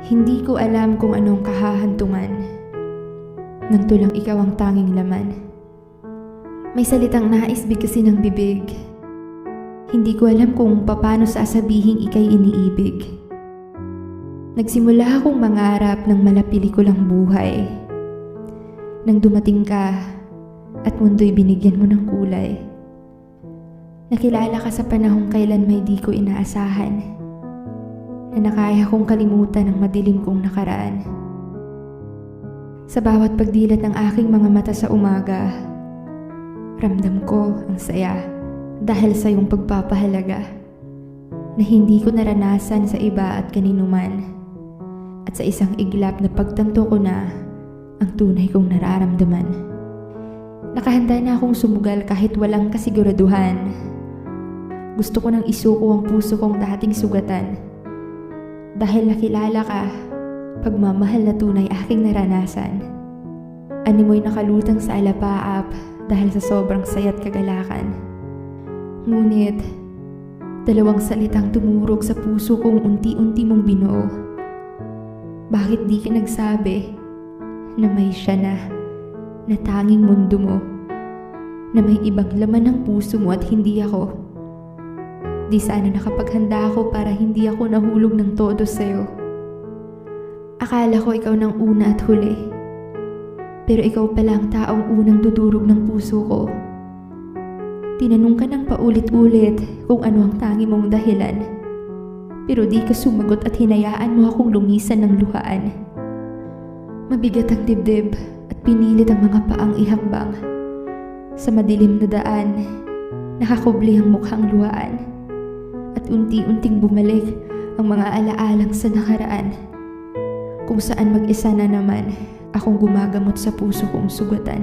Hindi ko alam kung anong kahahantungan nang tulang ikaw ang tanging laman. May salitang nais bigkasin ng bibig. Hindi ko alam kung paano sasabihin ika'y iniibig. Nagsimula akong mangarap ng malapilikulang buhay. Nang dumating ka at mundo'y binigyan mo ng kulay. Nakilala ka sa panahong kailan may di ko inaasahan, na nakaya kong kalimutan ang madilim kong nakaraan. Sa bawat pagdilat ng aking mga mata sa umaga, ramdam ko ang saya dahil sa iyong pagpapahalaga na hindi ko naranasan sa iba at kanino man. At sa isang iglap na pagtanto ko na ang tunay kong nararamdaman. Nakahanda na akong sumugal kahit walang kasiguraduhan. Gusto ko nang isuko ang puso kong dating sugatan. Dahil nakilala ka, pagmamahal na tunay aking naranasan. Animoy nakalutang sa alapaap dahil sa sobrang saya't kagalakan. Ngunit, dalawang salitang tumurog sa puso kong unti-unti mong binuo. Bakit di ka nagsabi na may siya na tanging mundo mo, na may ibang laman ng puso mo at hindi ako? Di sana nakapaghanda ako para hindi ako nahulog ng todo sa'yo. Akala ko ikaw nang una at huli, pero ikaw pala ang taong unang dudurog ng puso ko. Tinanong ka ng paulit-ulit kung ano ang tangi mong dahilan, pero di ka sumagot at hinayaan mo akong lumisan ng luhaan. Mabigat ang dibdib at pinilit ang mga paang ihakbang. Sa madilim na daan, nakakubli ang mukhang luhaan. At unti-unting bumalik ang mga alaalang sa nakaraan, kung saan mag-isa na naman akong gumagamot sa puso kong sugatan.